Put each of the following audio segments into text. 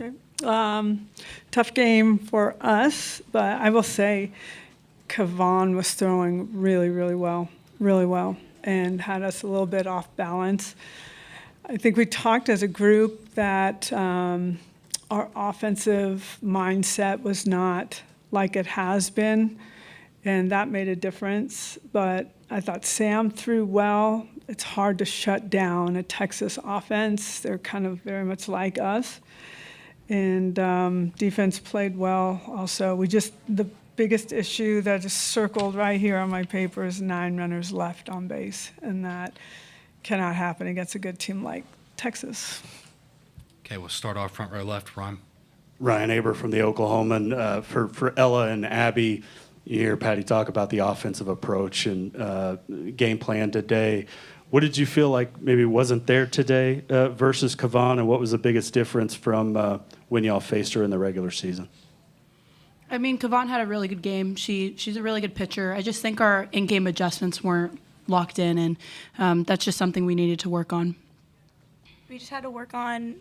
Okay. Tough game for us, but I will say Kavan was throwing really well, and had us a little bit off balance. I think we talked as a group that our offensive mindset was not like it has been, and that made a difference. But I thought Sam threw well. It's hard to shut down a Texas offense. They're kind of very much like us. And defense played well also. The biggest issue that is circled right here on my paper is 9 runners left on base, and that cannot happen against a good team like Texas. Okay, we'll start off front row left. Ryan Aber from the Oklahoman. For Ella and Abby, you hear Patty talk about the offensive approach and game plan today. What did you feel like maybe wasn't there today versus Kavan, and what was the biggest difference from when y'all faced her in the regular season? I mean, Kavan had a really good game. She's a really good pitcher. I just think our in-game adjustments weren't locked in, and that's just something we needed to work on. We just had to work on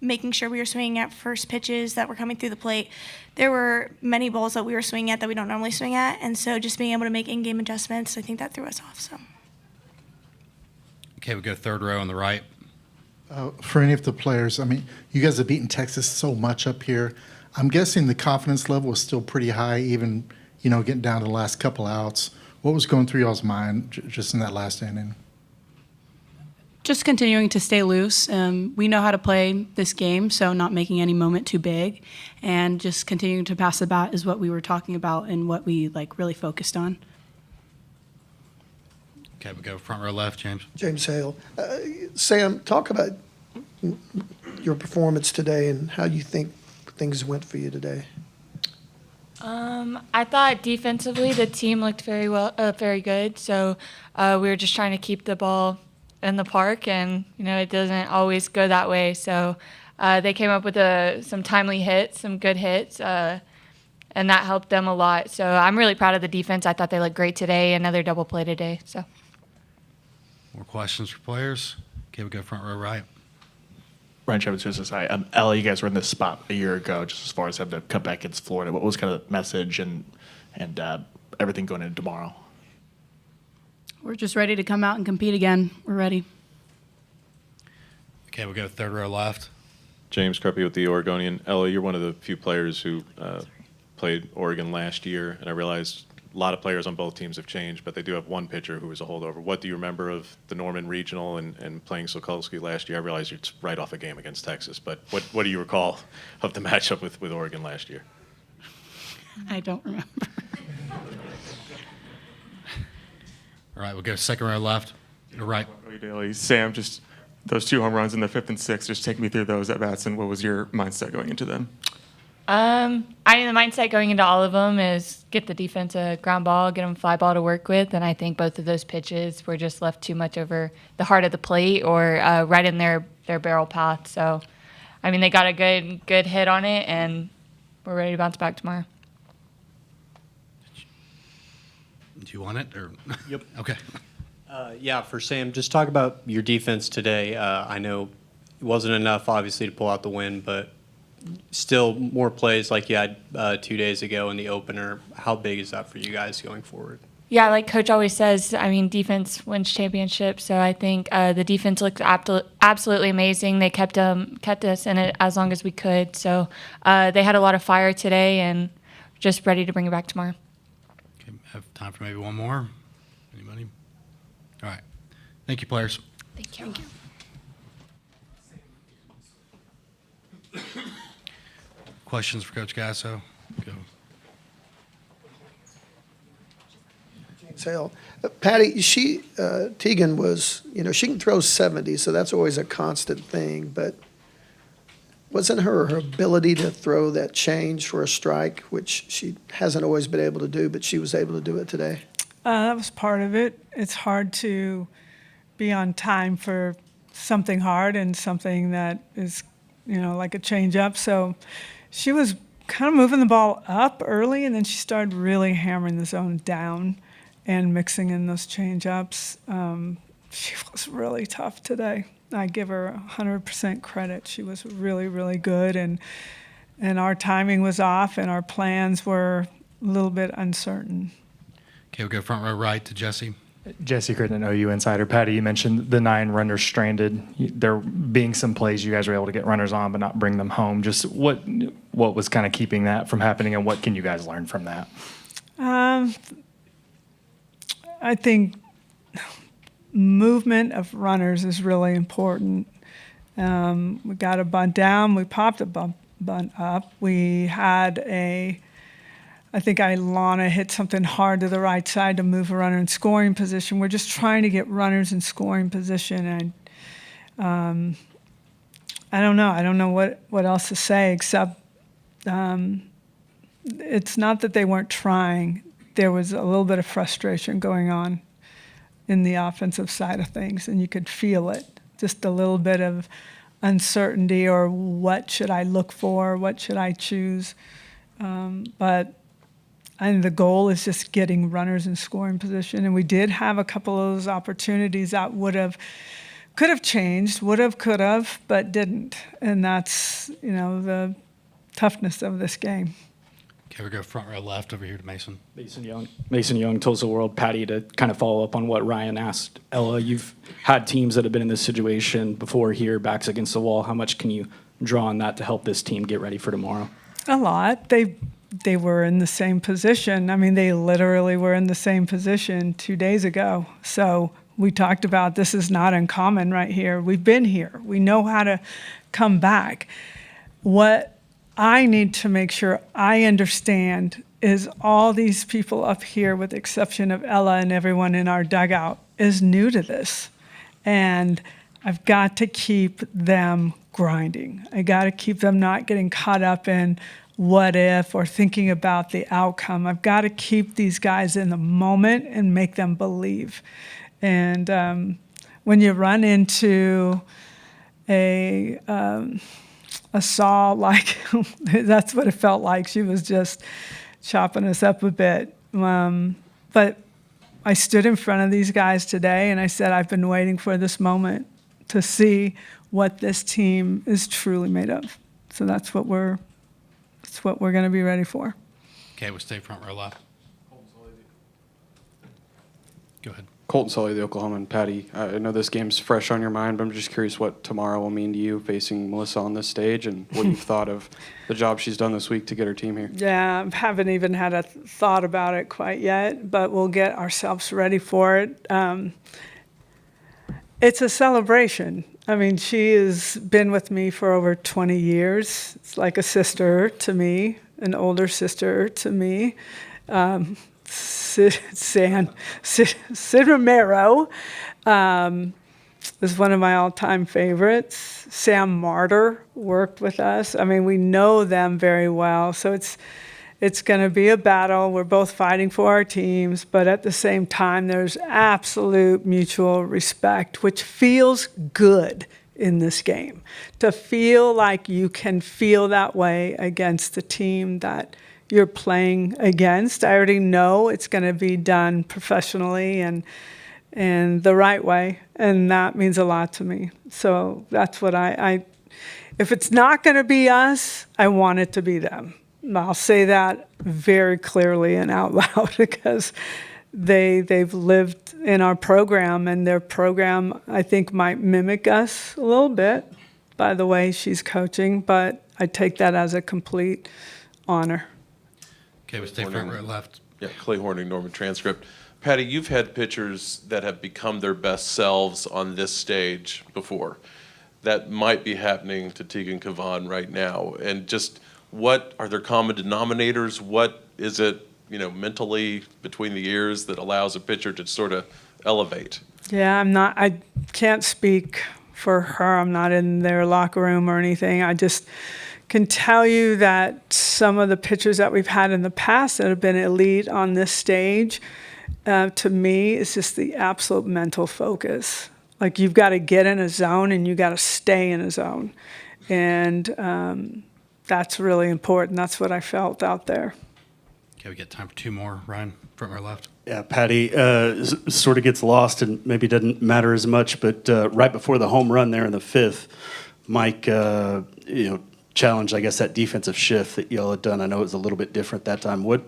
making sure we were swinging at first pitches that were coming through the plate. There were many balls that we were swinging at that we don't normally swing at, and so just being able to make in-game adjustments, I think that threw us off. So. Okay, we go third row on the right. For any of the players, I mean, you guys have beaten Texas so much up here. I'm guessing the confidence level is still pretty high, even, getting down to the last couple outs. What was going through y'all's mind just in that last inning? Just continuing to stay loose. We know how to play this game, so not making any moment too big, and just continuing to pass the bat is what we were talking about and what we really focused on. Okay, we go front row left, James. James Hale. Sam, talk about your performance today and how you think things went for you today. I thought defensively the team looked very good. So we were just trying to keep the ball in the park, and it doesn't always go that way. So they came up with some timely hits, some good hits, and that helped them a lot. So I'm really proud of the defense. I thought they looked great today. Another double play today. So. More questions for players? Okay, we go front row right. Ryan Chevins, Society. Ella, you guys were in this spot a year ago, just as far as having to come back against Florida. What was kind of the message and everything going into tomorrow? We're just ready to come out and compete again. We're ready. Okay, we go third row left. James Kreppe with the Oregonian. Ella, you're one of the few players who played Oregon last year, and I realized a lot of players on both teams have changed, but they do have one pitcher who was a holdover. What do you remember of the Norman Regional and playing Sokolsky last year? I realize it's right off a game against Texas, but what do you recall of the matchup with Oregon last year? I don't remember. All right, we'll go second row left. You're right. Daily. Sam, just those 2 home runs in the 5th and 6th, just take me through those at-bats, and what was your mindset going into them? The mindset going into all of them is get the defense a ground ball, get them fly ball to work with, and I think both of those pitches were just left too much over the heart of the plate or right in their barrel path. So, they got a good hit on it, and we're ready to bounce back tomorrow. Do you want it? Or? Yep. Okay. For Sam, just talk about your defense today. I know it wasn't enough, obviously, to pull out the win, but still more plays like you had 2 days ago in the opener. How big is that for you guys going forward? Yeah, like Coach always says, defense wins championships. So I think the defense looked absolutely amazing. They kept us in it as long as we could. So they had a lot of fire today, and just ready to bring it back tomorrow. Okay, have time for maybe one more. Anybody? All right. Thank you, players. Thank you. Thank you. Questions for Coach Gasso? Go. Sale. Patty, Tegan was, she can throw 70, so that's always a constant thing, but wasn't her ability to throw that change for a strike, which she hasn't always been able to do, but she was able to do it today? That was part of it. It's hard to be on time for something hard and something that is, like a change up. So she was kind of moving the ball up early, and then she started really hammering the zone down and mixing in those change ups. she was really tough today. I give her 100% credit. She was really, really good, and our timing was off, and our plans were a little bit uncertain. Okay, we'll go front row right to Jesse. Jesse Crittenden, OU Insider. Patty, you mentioned the 9 runners stranded. There being some plays you guys were able to get runners on but not bring them home. Just what was kind of keeping that from happening, and what can you guys learn from that? I think movement of runners is really important. We got a bunt down. We popped a bunt up. We had I think Ilana hit something hard to the right side to move a runner in scoring position. We're just trying to get runners in scoring position. And I don't know. I don't know what else to say except it's not that they weren't trying. There was a little bit of frustration going on in the offensive side of things, and you could feel it. Just a little bit of uncertainty, or what should I look for? What should I choose? But the goal is just getting runners in scoring position. And we did have a couple of those opportunities that could have changed, could have, but didn't. And that's, the toughness of this game. Okay, we go front row left over here to Mason. Mason Young, Tulsa World. Patty, to kind of follow up on what Ryan asked Ella, you've had teams that have been in this situation before here, backs against the wall. How much can you draw on that to help this team get ready for tomorrow? A lot. They were in the same position. I mean, they literally were in the same position 2 days ago. So we talked about this is not uncommon right here. We've been here. We know how to come back. What I need to make sure I understand is all these people up here, with the exception of Ella and everyone in our dugout, is new to this. And I've got to keep them grinding. I got to keep them not getting caught up in what if or thinking about the outcome. I've got to keep these guys in the moment and make them believe. And when you run into a saw, like that's what it felt like. She was just chopping us up a bit. But I stood in front of these guys today and I said, I've been waiting for this moment to see what this team is truly made of. So that's what we're going to be ready for. Okay, we'll stay front row left. Go ahead. Colton Sully, the Oklahoman. Patty, I know this game's fresh on your mind, but I'm just curious what tomorrow will mean to you facing Melissa on this stage, and what you've thought of the job she's done this week to get her team here. Yeah, I haven't even had a thought about it quite yet, but we'll get ourselves ready for it. It's a celebration. I mean, she has been with me for over 20 years. It's like a sister to me, an older sister to me. Sid Romero is one of my all-time favorites. Sam Martyr worked with us. I mean, we know them very well. So it's going to be a battle. We're both fighting for our teams, but at the same time, there's absolute mutual respect, which feels good in this game. To feel like you can feel that way against the team that you're playing against. I already know it's going to be done professionally and the right way, and that means a lot to me. So that's what I if it's not going to be us, I want it to be them. I'll say that very clearly and out loud because they've lived in our program, and their program, I think, might mimic us a little bit by the way she's coaching, but I take that as a complete honor. Okay, we'll stay front row left. Yeah, Clay Horning, Norman Transcript. Patty, you've had pitchers that have become their best selves on this stage before. That might be happening to Tegan Cavan right now. And just what are their common denominators? What is it, mentally between the ears that allows a pitcher to sort of elevate? Yeah, I can't speak for her. I'm not in their locker room or anything. I just can tell you that some of the pitchers that we've had in the past that have been elite on this stage, to me, is just the absolute mental focus. Like, you've got to get in a zone and you got to stay in a zone. And that's really important. That's what I felt out there. Okay, we get time for 2 more. Ryan, front row left. Yeah, Patty, sort of gets lost and maybe doesn't matter as much, but right before the home run there in the fifth, Mike, challenged, I guess, that defensive shift that y'all had done. I know it was a little bit different that time. What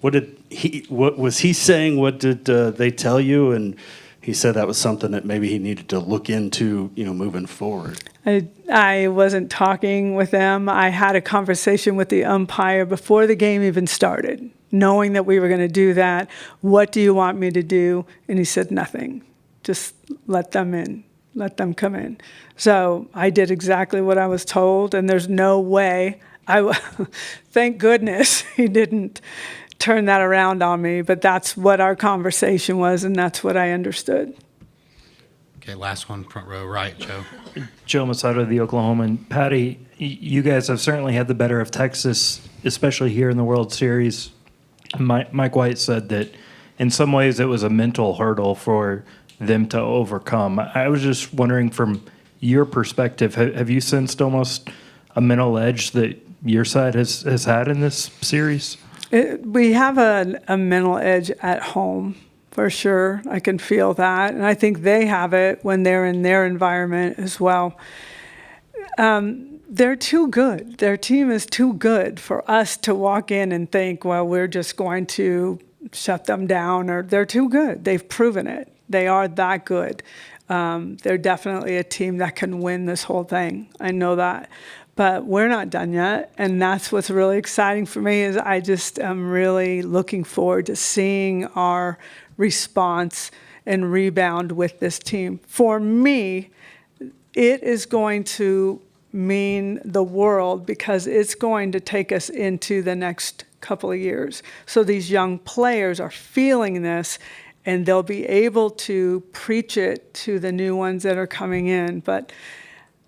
was he saying? What did they tell you? And he said that was something that maybe he needed to look into, moving forward. I wasn't talking with them. I had a conversation with the umpire before the game even started, knowing that we were going to do that. What do you want me to do? And he said, nothing. Just let them in. Let them come in. So I did exactly what I was told, and there's no way. Thank goodness he didn't turn that around on me, but that's what our conversation was, and that's what I understood. Okay, last one, front row right, Joe. Joe Masato, the Oklahoman. Patty, you guys have certainly had the better of Texas, especially here in the World Series. Mike White said that in some ways it was a mental hurdle for them to overcome. I was just wondering, from your perspective, have you sensed almost a mental edge that your side has had in this series? We have a mental edge at home, for sure. I can feel that. And I think they have it when they're in their environment as well. They're too good. Their team is too good for us to walk in and think, well, we're just going to shut them down, or they're too good. They've proven it. They are that good. They're definitely a team that can win this whole thing. I know that. But we're not done yet, and that's what's really exciting for me. Is I just am really looking forward to seeing our response and rebound with this team. For me, it is going to mean the world, because it's going to take us into the next couple of years. So these young players are feeling this, and they'll be able to preach it to the new ones that are coming in. But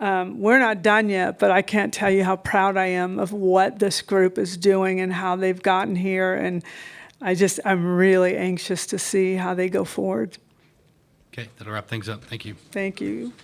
we're not done yet, but I can't tell you how proud I am of what this group is doing and how they've gotten here. And I'm really anxious to see how they go forward. Okay, that'll wrap things up. Thank you. Thank you.